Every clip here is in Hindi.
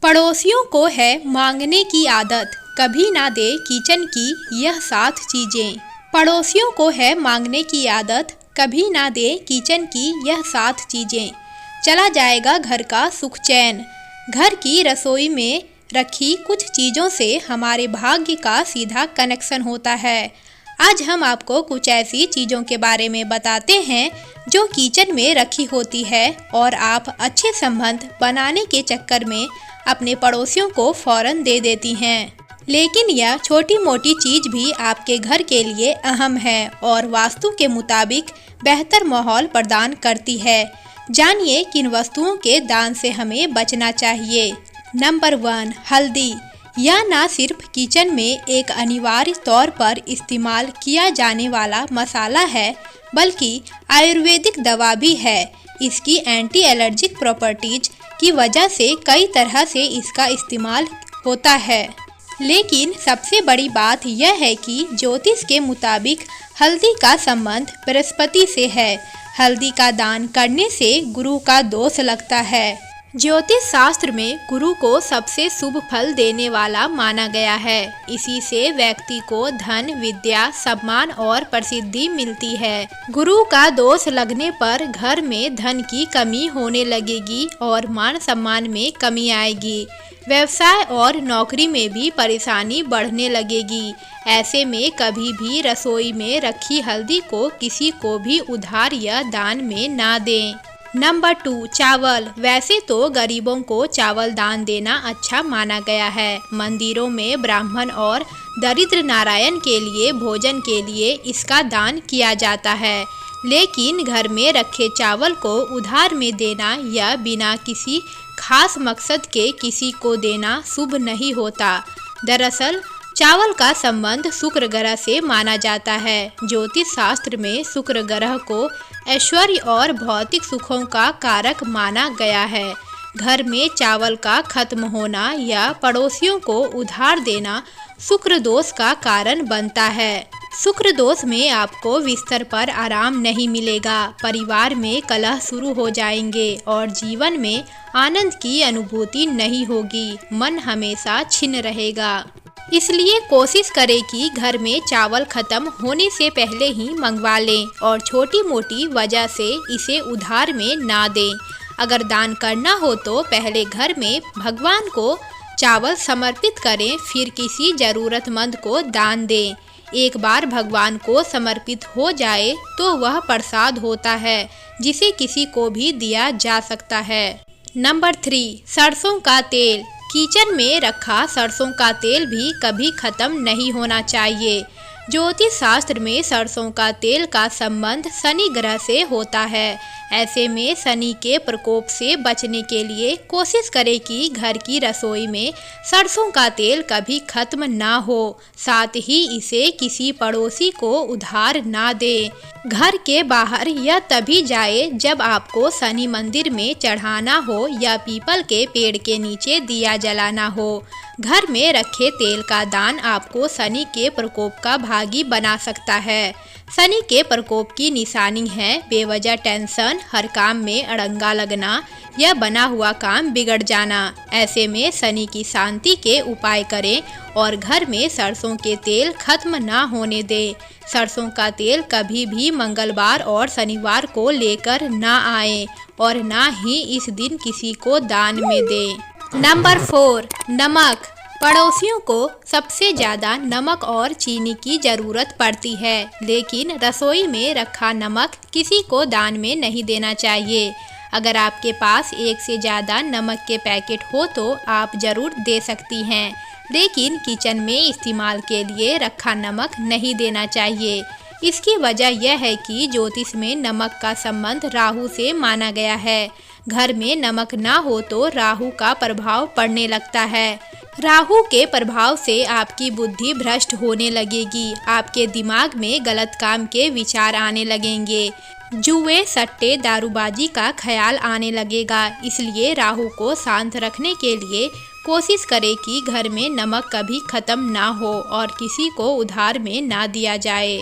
पड़ोसियों को है मांगने की आदत, कभी ना दे किचन की यह 7 चीजें। पड़ोसियों को है मांगने की आदत, कभी ना दे किचन की यह 7 चीजें। चला जाएगा घर का सुख चैन। घर की रसोई में रखी कुछ चीज़ों से हमारे भाग्य का सीधा कनेक्शन होता है। आज हम आपको कुछ ऐसी चीज़ों के बारे में बताते हैं जो किचन में रखी होती है और आप अच्छे संबंध बनाने के चक्कर में अपने पड़ोसियों को फौरन दे देती हैं। लेकिन यह छोटी मोटी चीज़ भी आपके घर के लिए अहम है और वास्तु के मुताबिक बेहतर माहौल प्रदान करती है। जानिए किन वस्तुओं के दान से हमें बचना चाहिए। नंबर 1, हल्दी। यह न सिर्फ किचन में एक अनिवार्य तौर पर इस्तेमाल किया जाने वाला मसाला है, बल्कि आयुर्वेदिक दवा भी है। इसकी एंटी एलर्जिक प्रॉपर्टीज की वजह से कई तरह से इसका इस्तेमाल होता है। लेकिन सबसे बड़ी बात यह है कि ज्योतिष के मुताबिक हल्दी का संबंध बृहस्पति से है। हल्दी का दान करने से गुरु का दोष लगता है। ज्योतिष शास्त्र में गुरु को सबसे शुभ फल देने वाला माना गया है। इसी से व्यक्ति को धन, विद्या, सम्मान और प्रसिद्धि मिलती है। गुरु का दोष लगने पर घर में धन की कमी होने लगेगी और मान सम्मान में कमी आएगी। व्यवसाय और नौकरी में भी परेशानी बढ़ने लगेगी। ऐसे में कभी भी रसोई में रखी हल्दी को किसी को भी उधार या दान में ना दें। नंबर 2, चावल। वैसे तो गरीबों को चावल दान देना अच्छा माना गया है। मंदिरों में ब्राह्मण और दरिद्र नारायण के लिए भोजन के लिए इसका दान किया जाता है। लेकिन घर में रखे चावल को उधार में देना या बिना किसी खास मकसद के किसी को देना शुभ नहीं होता। दरअसल चावल का संबंध शुक्र ग्रह से माना जाता है। ज्योतिष शास्त्र में शुक्र ग्रह को ऐश्वर्य और भौतिक सुखों का कारक माना गया है। घर में चावल का खत्म होना या पड़ोसियों को उधार देना शुक्र दोष का कारण बनता है। शुक्र दोष में आपको बिस्तर पर आराम नहीं मिलेगा, परिवार में कलह शुरू हो जाएंगे और जीवन में आनंद की अनुभूति नहीं होगी। मन हमेशा छिन्न रहेगा। इसलिए कोशिश करें कि घर में चावल खत्म होने से पहले ही मंगवा लें और छोटी मोटी वजह से इसे उधार में ना दें। अगर दान करना हो तो पहले घर में भगवान को चावल समर्पित करें, फिर किसी ज़रूरतमंद को दान दें। एक बार भगवान को समर्पित हो जाए तो वह प्रसाद होता है जिसे किसी को भी दिया जा सकता है। नंबर 3, सरसों का तेल। किचन में रखा सरसों का तेल भी कभी खत्म नहीं होना चाहिए। ज्योतिष शास्त्र में सरसों का तेल का संबंध शनि ग्रह से होता है। ऐसे में शनि के प्रकोप से बचने के लिए कोशिश करें कि घर की रसोई में सरसों का तेल कभी खत्म ना हो। साथ ही इसे किसी पड़ोसी को उधार ना दें। घर के बाहर यह तभी जाए जब आपको शनि मंदिर में चढ़ाना हो या पीपल के पेड़ के नीचे दिया जलाना हो। घर में रखे तेल का दान आपको शनि के प्रकोप का भागी बना सकता है। शनि के प्रकोप की निशानी है बेवजह टेंशन, हर काम में अड़ंगा लगना या बना हुआ काम बिगड़ जाना। ऐसे में शनि की शांति के उपाय करें और घर में सरसों के तेल खत्म ना होने दें। सरसों का तेल कभी भी मंगलवार और शनिवार को लेकर ना आए और ना ही इस दिन किसी को दान में दें। नंबर 4, नमक। पड़ोसियों को सबसे ज़्यादा नमक और चीनी की ज़रूरत पड़ती है, लेकिन रसोई में रखा नमक किसी को दान में नहीं देना चाहिए। अगर आपके पास एक से ज़्यादा नमक के पैकेट हो तो आप ज़रूर दे सकती हैं, लेकिन किचन में इस्तेमाल के लिए रखा नमक नहीं देना चाहिए। इसकी वजह यह है कि ज्योतिष में नमक का संबंध राहु से माना गया है। घर में नमक ना हो तो राहु का प्रभाव पड़ने लगता है। राहु के प्रभाव से आपकी बुद्धि भ्रष्ट होने लगेगी। आपके दिमाग में गलत काम के विचार आने लगेंगे। जुए, सट्टे, दारूबाजी का ख्याल आने लगेगा। इसलिए राहु को शांत रखने के लिए कोशिश करें कि घर में नमक कभी खत्म ना हो और किसी को उधार में ना दिया जाए।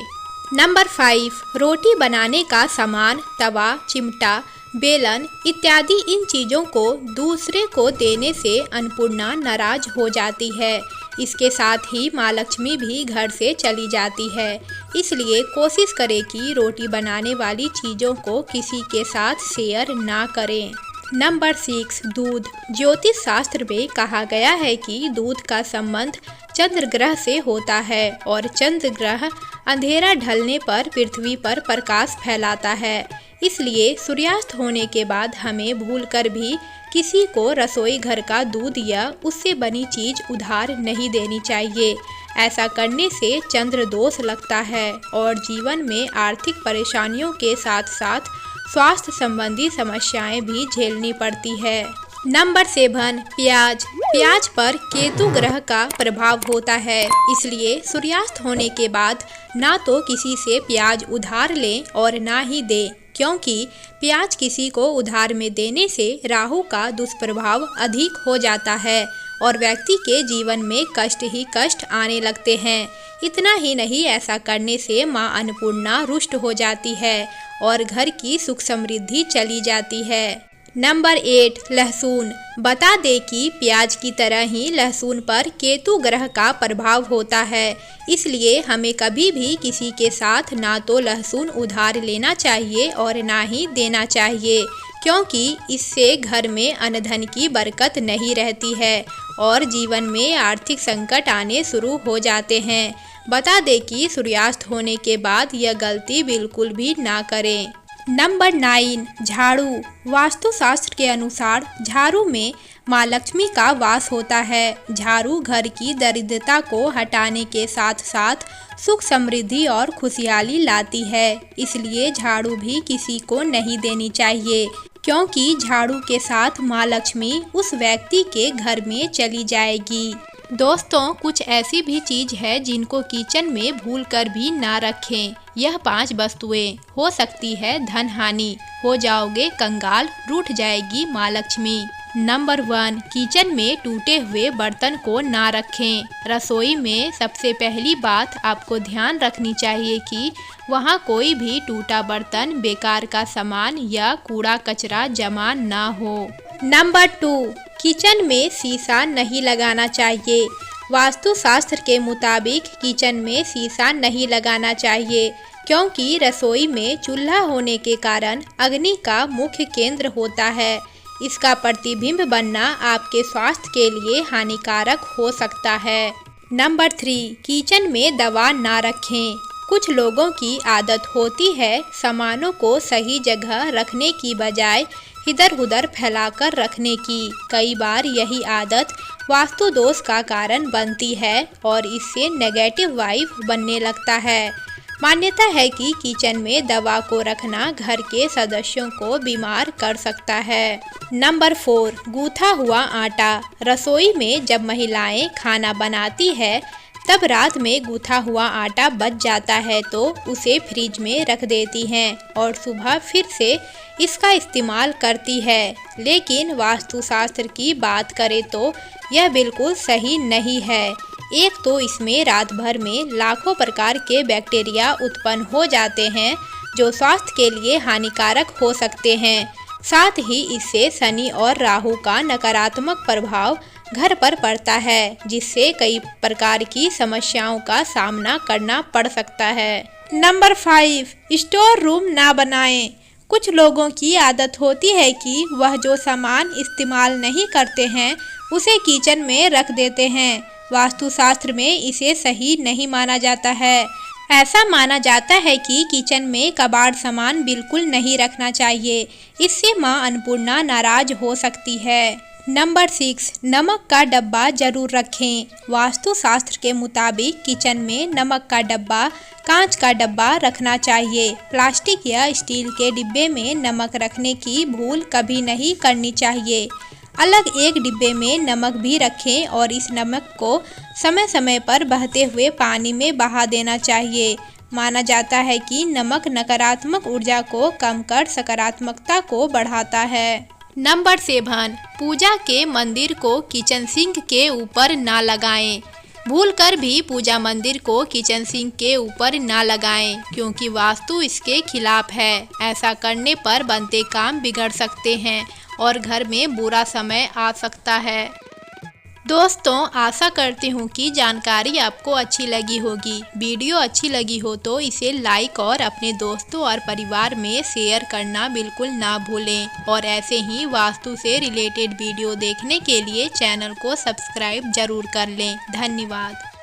नंबर 5, रोटी बनाने का सामान, तवा, चिमटा, बेलन इत्यादि इन चीज़ों को दूसरे को देने से अन्नपूर्णा नाराज हो जाती है। इसके साथ ही माँ लक्ष्मी भी घर से चली जाती है। इसलिए कोशिश करें कि रोटी बनाने वाली चीज़ों को किसी के साथ शेयर ना करें। नंबर 6, दूध। ज्योतिष शास्त्र में कहा गया है कि दूध का संबंध चंद्र ग्रह से होता है और चंद्र ग्रह अंधेरा ढलने पर पृथ्वी पर प्रकाश फैलाता है। इसलिए सूर्यास्त होने के बाद हमें भूलकर भी किसी को रसोई घर का दूध या उससे बनी चीज उधार नहीं देनी चाहिए। ऐसा करने से चंद्र दोष लगता है और जीवन में आर्थिक परेशानियों के साथ साथ स्वास्थ्य संबंधी समस्याएं भी झेलनी पड़ती है। नंबर 7, प्याज। प्याज पर केतु ग्रह का प्रभाव होता है, इसलिए सूर्यास्त होने के बाद ना तो किसी से प्याज उधार लें और ना ही दें, क्योंकि प्याज किसी को उधार में देने से राहु का दुष्प्रभाव अधिक हो जाता है और व्यक्ति के जीवन में कष्ट ही कष्ट आने लगते हैं। इतना ही नहीं, ऐसा करने से माँ अन्नपूर्णा रुष्ट हो जाती है और घर की सुख समृद्धि चली जाती है। नंबर 8, लहसुन। बता दें कि प्याज की तरह ही लहसुन पर केतु ग्रह का प्रभाव होता है, इसलिए हमें कभी भी किसी के साथ ना तो लहसुन उधार लेना चाहिए और ना ही देना चाहिए, क्योंकि इससे घर में अन्न धन की बरकत नहीं रहती है और जीवन में आर्थिक संकट आने शुरू हो जाते हैं। बता दें कि सूर्यास्त होने के बाद यह गलती बिल्कुल भी ना करें। नंबर 9, झाड़ू। वास्तुशास्त्र के अनुसार झाड़ू में माँ लक्ष्मी का वास होता है। झाड़ू घर की दरिद्रता को हटाने के साथ साथ सुख समृद्धि और खुशहाली लाती है, इसलिए झाड़ू भी किसी को नहीं देनी चाहिए, क्योंकि झाड़ू के साथ माँ लक्ष्मी उस व्यक्ति के घर में चली जाएगी। दोस्तों, कुछ ऐसी भी चीज है जिनको किचन में भूल कर भी ना रखें। यह 5 वस्तुएं हो सकती है धन हानि, हो जाओगे कंगाल, रूठ जाएगी माँ लक्ष्मी। नंबर 1, किचन में टूटे हुए बर्तन को ना रखें। रसोई में सबसे पहली बात आपको ध्यान रखनी चाहिए कि वहाँ कोई भी टूटा बर्तन, बेकार का सामान या कूड़ा कचरा जमा ना हो। नंबर 2, किचन में शीशा नहीं लगाना चाहिए। वास्तुशास्त्र के मुताबिक किचन में शीशा नहीं लगाना चाहिए, क्योंकि रसोई में चूल्हा होने के कारण अग्नि का मुख्य केंद्र होता है। इसका प्रतिबिंब बनना आपके स्वास्थ्य के लिए हानिकारक हो सकता है। नंबर 3, किचन में दवा ना रखें। कुछ लोगों की आदत होती है सामानों को सही जगह रखने की बजाय इधर उधर फैलाकर रखने की। कई बार यही आदत वास्तु दोष का कारण बनती है और इससे नेगेटिव वाइब बनने लगता है। मान्यता है कि किचन में दवा को रखना घर के सदस्यों को बीमार कर सकता है। नंबर 4, गूथा हुआ आटा। रसोई में जब महिलाएं खाना बनाती है तब रात में गूथा हुआ आटा बच जाता है तो उसे फ्रिज में रख देती हैं और सुबह फिर से इसका इस्तेमाल करती है, लेकिन वास्तुशास्त्र की बात करें तो यह बिल्कुल सही नहीं है। एक तो इसमें रात भर में लाखों प्रकार के बैक्टीरिया उत्पन्न हो जाते हैं जो स्वास्थ्य के लिए हानिकारक हो सकते हैं। साथ ही इससे शनि और राहु का नकारात्मक प्रभाव घर पर पड़ता है, जिससे कई प्रकार की समस्याओं का सामना करना पड़ सकता है। नंबर 5, स्टोर रूम ना बनाएं। कुछ लोगों की आदत होती है कि वह जो सामान इस्तेमाल नहीं करते हैं उसे किचन में रख देते हैं। वास्तुशास्त्र में इसे सही नहीं माना जाता है। ऐसा माना जाता है कि किचन में कबाड़ सामान बिल्कुल नहीं रखना चाहिए, इससे माँ अन्नपूर्णा नाराज हो सकती है। नंबर 6, नमक का डब्बा जरूर रखें। वास्तुशास्त्र के मुताबिक किचन में नमक का डब्बा, कांच का डब्बा रखना चाहिए। प्लास्टिक या स्टील के डिब्बे में नमक रखने की भूल कभी नहीं करनी चाहिए। अलग एक डिब्बे में नमक भी रखें और इस नमक को समय समय पर बहते हुए पानी में बहा देना चाहिए। माना जाता है कि नमक नकारात्मक ऊर्जा को कम कर सकारात्मकता को बढ़ाता है। नंबर 7, पूजा के मंदिर को किचन सिंक के ऊपर ना लगाएं। भूलकर भी पूजा मंदिर को किचन सिंक के ऊपर ना लगाएं, क्योंकि वास्तु इसके खिलाफ है। ऐसा करने पर बनते काम बिगड़ सकते हैं और घर में बुरा समय आ सकता है। दोस्तों, आशा करती हूँ कि जानकारी आपको अच्छी लगी होगी। वीडियो अच्छी लगी हो तो इसे लाइक और अपने दोस्तों और परिवार में शेयर करना बिल्कुल ना भूलें। और ऐसे ही वास्तु से रिलेटेड वीडियो देखने के लिए चैनल को सब्सक्राइब जरूर कर लें। धन्यवाद।